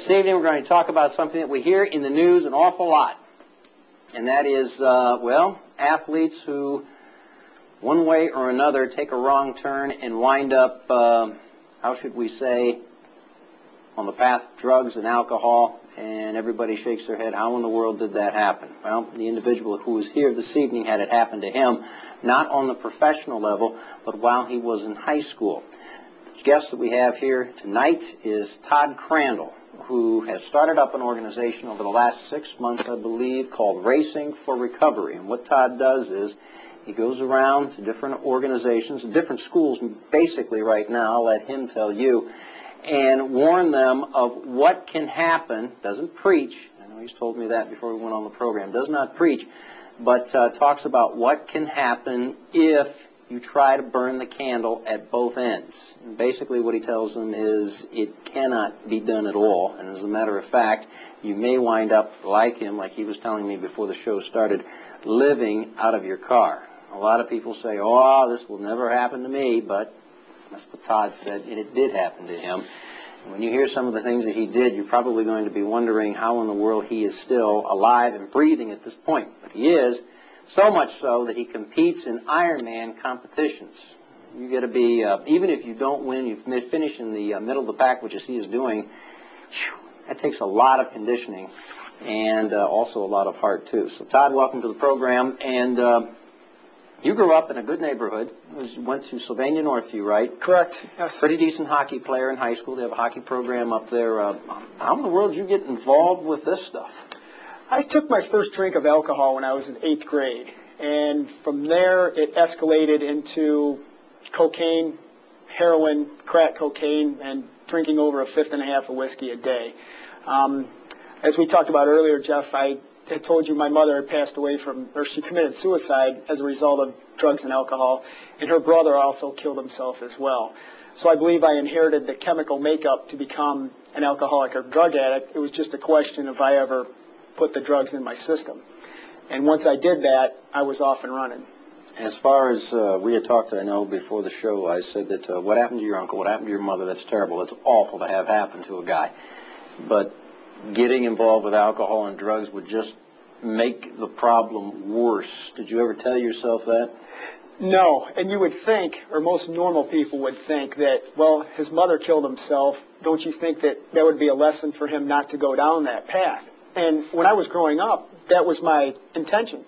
This evening we're going to talk about something that we hear in the news an awful lot, and that is, well, athletes who, one way or another, take a wrong turn and wind up, how should we say, on the path of drugs and alcohol, and everybody shakes their head, how in the world did that happen? Well, the individual who was here this evening had it happen to him, not on the professional level, but while he was in high school. The guest that we have here tonight is Todd Crandall, who has started up an organization over the last 6 months, I believe, called Racing for Recovery. And what Todd does is he goes around to different organizations, different schools, basically right now, I'll let him tell you, and warn them of what can happen. Doesn't preach. I know he's told me that before we went on the program. Does not preach, but talks about what can happen if you try to burn the candle at both ends. And basically what he tells them is it cannot be done at all. And as a matter of fact, you may wind up like him, like he was telling me before the show started, living out of your car. A lot of people say, oh, this will never happen to me, but that's what Todd said, and it did happen to him. And when you hear some of the things that he did, you're probably going to be wondering how in the world he is still alive and breathing at this point. But he is. So much so that he competes in Ironman competitions. You got to be, even if you don't win, you finish in the middle of the pack, which he is doing, that takes a lot of conditioning and also a lot of heart, too. So, Todd, welcome to the program. And you grew up in a good neighborhood. You went to Sylvania Northview, right? Correct, yes. Pretty decent hockey player in high school. They have a hockey program up there. How in the world did you get involved with this stuff? I took my first drink of alcohol when I was in 8th grade, and from there it escalated into cocaine, heroin, crack cocaine, and drinking over a fifth and a half of whiskey a day. As we talked about earlier, Jeff, I had told you my mother had passed away she committed suicide as a result of drugs and alcohol, and her brother also killed himself as well. So I believe I inherited the chemical makeup to become an alcoholic or drug addict. It was just a question if I ever put the drugs in my system. And once I did that, I was off and running. As far as we had talked, I know, before the show, I said that what happened to your uncle, what happened to your mother, that's terrible. It's awful to have happen to a guy. But getting involved with alcohol and drugs would just make the problem worse. Did you ever tell yourself that? No, and you would think, or most normal people would think that, well, his mother killed himself. Don't you think that that would be a lesson for him not to go down that path? And when I was growing up, that was my intention.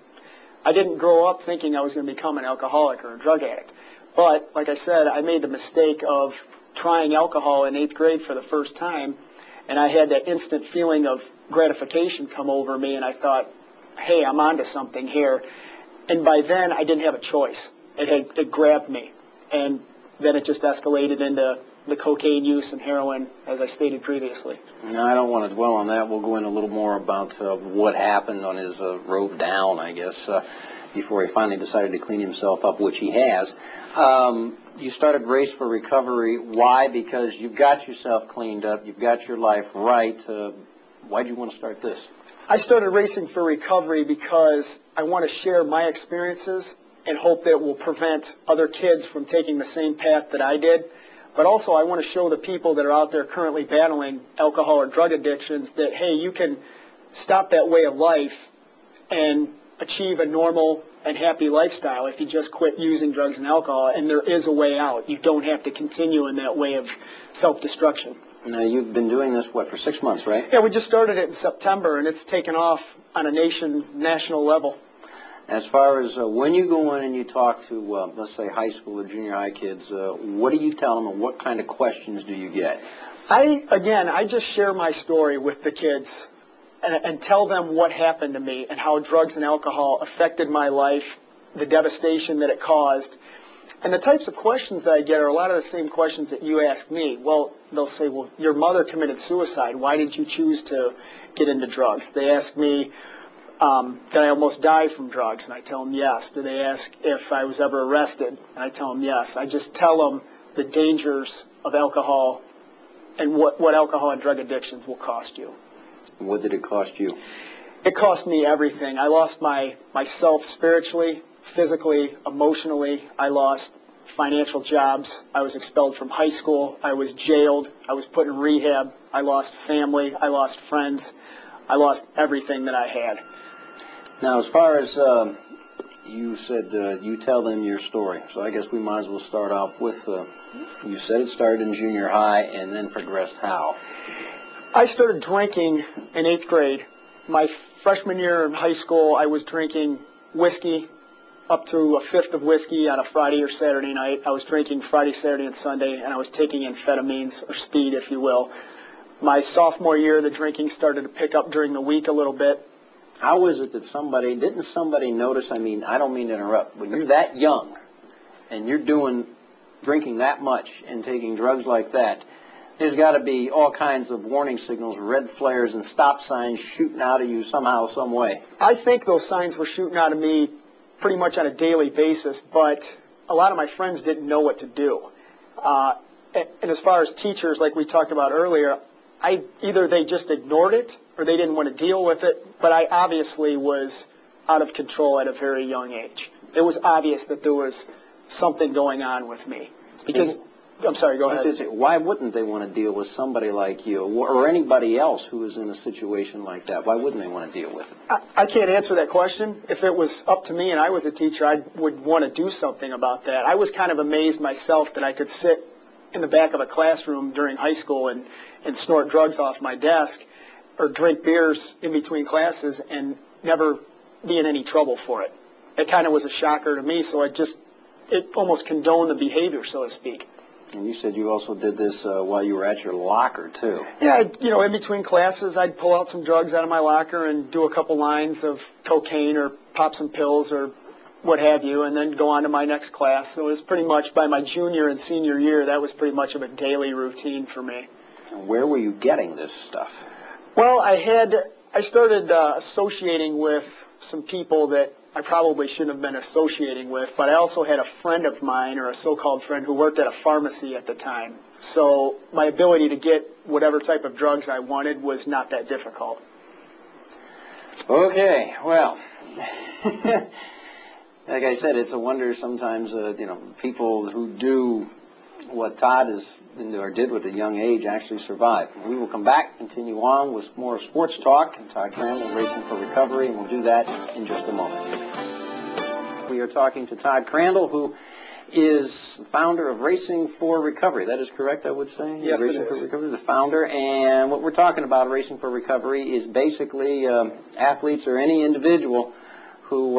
I didn't grow up thinking I was going to become an alcoholic or a drug addict. But, like I said, I made the mistake of trying alcohol in 8th grade for the first time, and I had that instant feeling of gratification come over me, and I thought, hey, I'm onto something here. And by then, I didn't have a choice. It grabbed me. And then it just escalated into the cocaine use and heroin, as I stated previously. No, I don't want to dwell on that. We'll go in a little more about what happened on his road down, I guess, before he finally decided to clean himself up, which he has. You started Race for Recovery. Why? Because you've got yourself cleaned up. You've got your life right. Why did you want to start this? I started Racing for Recovery because I want to share my experiences and hope that it will prevent other kids from taking the same path that I did. But also I want to show the people that are out there currently battling alcohol or drug addictions that, hey, you can stop that way of life and achieve a normal and happy lifestyle if you just quit using drugs and alcohol, and there is a way out. You don't have to continue in that way of self-destruction. Now, you've been doing this, what, for 6 months, right? Yeah, we just started it in September, and it's taken off on a national level. As far as when you go in and you talk to, let's say, high school or junior high kids, what do you tell them and what kind of questions do you get? I just share my story with the kids and tell them what happened to me and how drugs and alcohol affected my life, the devastation that it caused. And the types of questions that I get are a lot of the same questions that you ask me. Well, they'll say, well, your mother committed suicide. Why did you choose to get into drugs? They ask me, did I almost die from drugs? And I tell them yes. Do they ask if I was ever arrested? And I tell them yes. I just tell them the dangers of alcohol and what alcohol and drug addictions will cost you. What did it cost you? It cost me everything. I lost myself spiritually, physically, emotionally. I lost financial jobs. I was expelled from high school. I was jailed. I was put in rehab I lost family. I lost friends. I lost everything that I had. Now, as far as you said, you tell them your story. So I guess we might as well start off with, you said it started in junior high and then progressed how? I started drinking in 8th grade. My freshman year in high school, I was drinking whiskey up to a fifth of whiskey on a Friday or Saturday night. I was drinking Friday, Saturday, and Sunday, and I was taking amphetamines, or speed, if you will. My sophomore year, the drinking started to pick up during the week a little bit. How is it that didn't somebody notice, I mean, I don't mean to interrupt, when you're that young and you're drinking that much and taking drugs like that, there's got to be all kinds of warning signals, red flares and stop signs shooting out of you somehow, some way. I think those signs were shooting out of me pretty much on a daily basis, but a lot of my friends didn't know what to do. And as far as teachers, like we talked about earlier, either they just ignored it or they didn't want to deal with it, but I obviously was out of control at a very young age. It was obvious that there was something going on with me. Because, I'm sorry, go ahead. Why wouldn't they want to deal with somebody like you or anybody else who is in a situation like that? Why wouldn't they want to deal with it? I can't answer that question. If it was up to me and I was a teacher, I would want to do something about that. I was kind of amazed myself that I could sit in the back of a classroom during high school and snort drugs off my desk or drink beers in between classes and never be in any trouble for it. It kind of was a shocker to me, so it almost condoned the behavior, so to speak. And you said you also did this while you were at your locker, too. Yeah, in between classes, I'd pull out some drugs out of my locker and do a couple lines of cocaine or pop some pills or what have you, and then go on to my next class. So it was pretty much by my junior and senior year, that was pretty much of a daily routine for me. And where were you getting this stuff? Well, I started associating with some people that I probably shouldn't have been associating with, but I also had a friend of mine, or a so-called friend, who worked at a pharmacy at the time. So my ability to get whatever type of drugs I wanted was not that difficult. Okay, well, like I said, it's a wonder sometimes, people who do what Todd did at a young age actually survive. We will come back, continue on with more sports talk, and Todd Crandall, Racing for Recovery, and we'll do that in just a moment. We are talking to Todd Crandall, who is the founder of Racing for Recovery. That is correct, I would say? Yes, Racing it is. for Recovery, the founder. And what we're talking about, Racing for Recovery, is basically athletes or any individual who,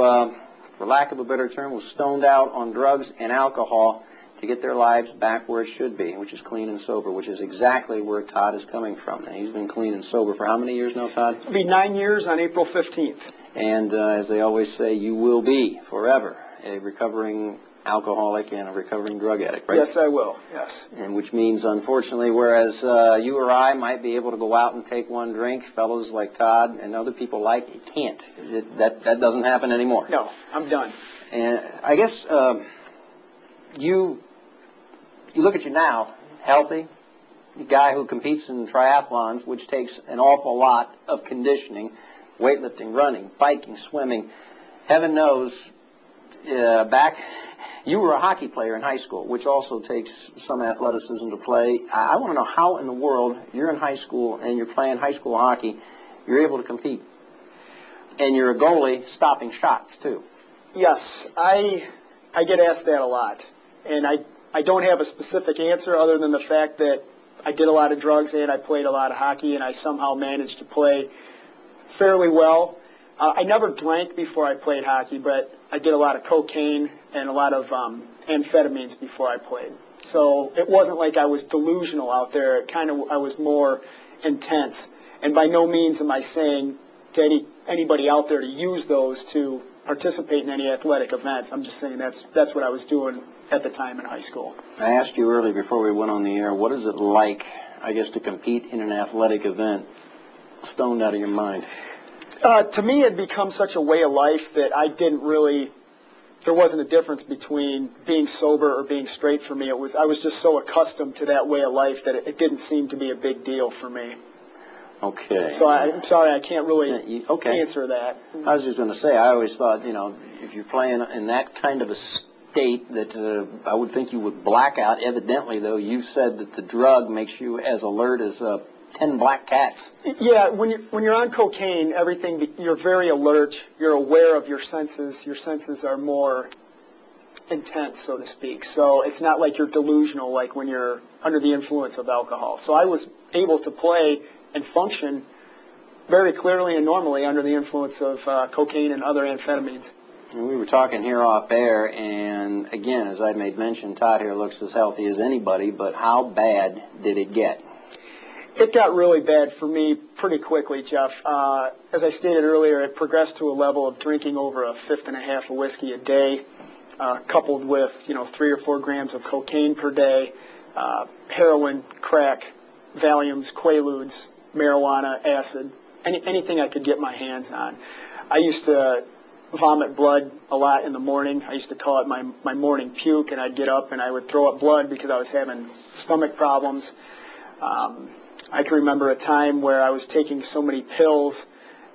for lack of a better term, was stoned out on drugs and alcohol to get their lives back where it should be, which is clean and sober, which is exactly where Todd is coming from. Now, he's been clean and sober for how many years now, Todd? It'll be 9 years on April 15th. And as they always say, you will be forever a recovering alcoholic and a recovering drug addict, right? Yes, I will, yes. And which means, unfortunately, whereas you or I might be able to go out and take one drink, fellows like Todd and other people like it can't. That doesn't happen anymore. No, I'm done. And I guess you look at you now, healthy, a guy who competes in triathlons, which takes an awful lot of conditioning, weightlifting, running, biking, swimming. Heaven knows, you were a hockey player in high school, which also takes some athleticism to play. I want to know how in the world you're in high school and you're playing high school hockey, you're able to compete. And you're a goalie stopping shots, too. Yes, I get asked that a lot. And I don't have a specific answer other than the fact that I did a lot of drugs and I played a lot of hockey, and I somehow managed to play fairly well. I never drank before I played hockey, but I did a lot of cocaine and a lot of amphetamines before I played. So it wasn't like I was delusional out there. I was more intense. And by no means am I saying to anybody out there to use those to participate in any athletic events. I'm just saying that's what I was doing at the time in high school. I asked you earlier before we went on the air, what is it like, I guess, to compete in an athletic event stoned out of your mind? To me, it had become such a way of life that there wasn't a difference between being sober or being straight for me. I was just so accustomed to that way of life that it didn't seem to be a big deal for me. Okay. So I'm sorry, I can't really answer that. I was just going to say, I always thought, if you're playing in that kind of a state that I would think you would black out. Evidently, though, you said that the drug makes you as alert as 10 black cats. Yeah, when you're on cocaine, you're very alert. You're aware of your senses. Your senses are more intense, so to speak. So it's not like you're delusional like when you're under the influence of alcohol. So I was able to play and function very clearly and normally under the influence of cocaine and other amphetamines. We were talking here off air, and again, as I made mention, Todd here looks as healthy as anybody, but how bad did it get? It got really bad for me pretty quickly, Jeff. As I stated earlier, it progressed to a level of drinking over a fifth and a half of whiskey a day, coupled with 3 or 4 grams of cocaine per day, heroin, crack, Valiums, Quaaludes, marijuana, acid, anything I could get my hands on. I used to vomit blood a lot in the morning. I used to call it my morning puke, and I'd get up and I would throw up blood because I was having stomach problems. I can remember a time where I was taking so many pills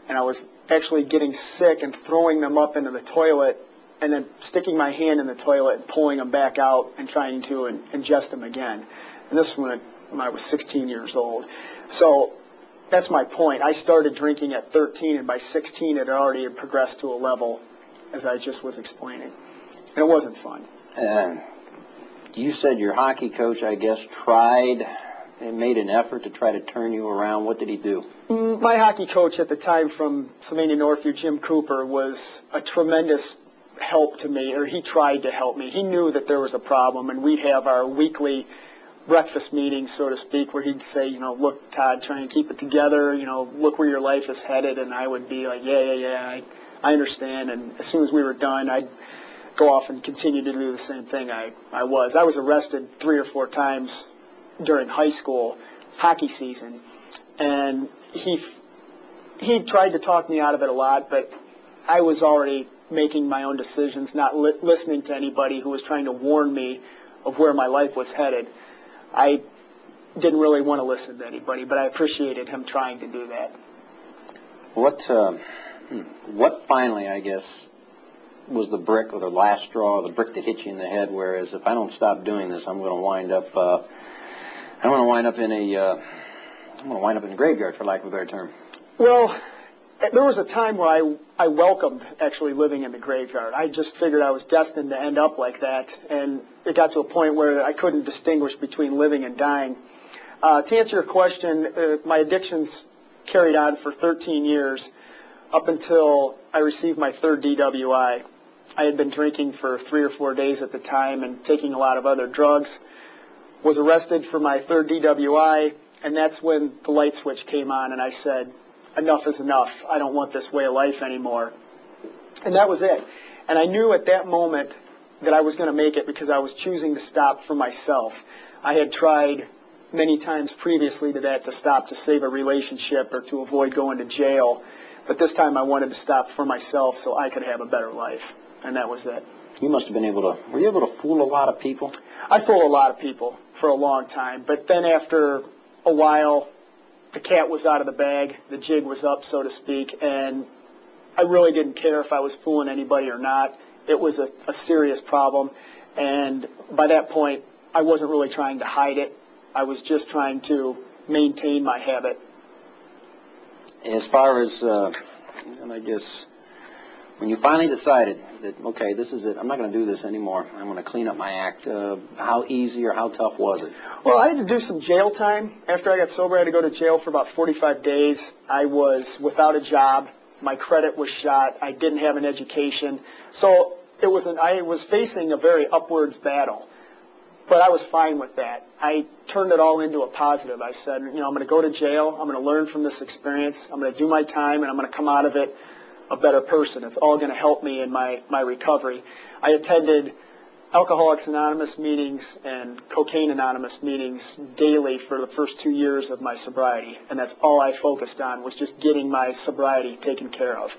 and I was actually getting sick and throwing them up into the toilet and then sticking my hand in the toilet and pulling them back out and trying to ingest them again. And this was when I was 16 years old. So that's my point. I started drinking at 13, and by 16 it had already progressed to a level, as I just was explaining. And it wasn't fun. You said your hockey coach, I guess, tried and made an effort to try to turn you around. What did he do? My hockey coach at the time from Sylvania Northview, Jim Cooper, was a tremendous help to me, or he tried to help me. He knew that there was a problem, and we'd have our weekly breakfast meetings, so to speak, where he'd say, look, Todd, try and keep it together, look where your life is headed, and I would be like, yeah, I understand, and as soon as we were done, I'd go off and continue to do the same thing I was. I was arrested 3 or 4 times during high school hockey season, and he tried to talk me out of it a lot, but I was already making my own decisions, not listening to anybody who was trying to warn me of where my life was headed. I didn't really want to listen to anybody, but I appreciated him trying to do that. What finally, I guess, was the brick or the last straw, the brick that hit you in the head? Whereas if I don't stop doing this, I'm going to wind up in a graveyard, for lack of a better term. Well, there was a time where I welcomed actually living in the graveyard. I just figured I was destined to end up like that, and it got to a point where I couldn't distinguish between living and dying. To answer your question, my addictions carried on for 13 years up until I received my 3rd DWI. I had been drinking for 3 or 4 days at the time and taking a lot of other drugs. Was arrested for my 3rd DWI, and that's when the light switch came on, and I said, enough is enough. I don't want this way of life anymore. And that was it. And I knew at that moment that I was going to make it because I was choosing to stop for myself. I had tried many times previously to that to stop to save a relationship or to avoid going to jail. But this time I wanted to stop for myself so I could have a better life. And that was it. You must have been were you able to fool a lot of people? I fooled a lot of people for a long time. But then after a while, the cat was out of the bag, the jig was up, so to speak, and I really didn't care if I was fooling anybody or not. It was a serious problem, and by that point, I wasn't really trying to hide it. I was just trying to maintain my habit. As far as, I guess, when you finally decided that, okay, this is it, I'm not going to do this anymore, I'm going to clean up my act, how easy or how tough was it? Well, I had to do some jail time. After I got sober, I had to go to jail for about 45 days. I was without a job. My credit was shot. I didn't have an education. So I was facing a very upwards battle. But I was fine with that. I turned it all into a positive. I said, I'm going to go to jail. I'm going to learn from this experience. I'm going to do my time, and I'm going to come out of it a better person. It's all going to help me in my recovery. I attended Alcoholics Anonymous meetings and Cocaine Anonymous meetings daily for the first 2 years of my sobriety, and that's all I focused on, was just getting my sobriety taken care of.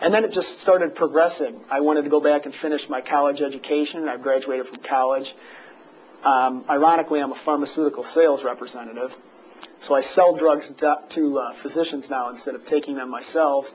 And then it just started progressing. I wanted to go back and finish my college education. I graduated from college. Ironically, I'm a pharmaceutical sales representative, so I sell drugs to physicians now instead of taking them myself.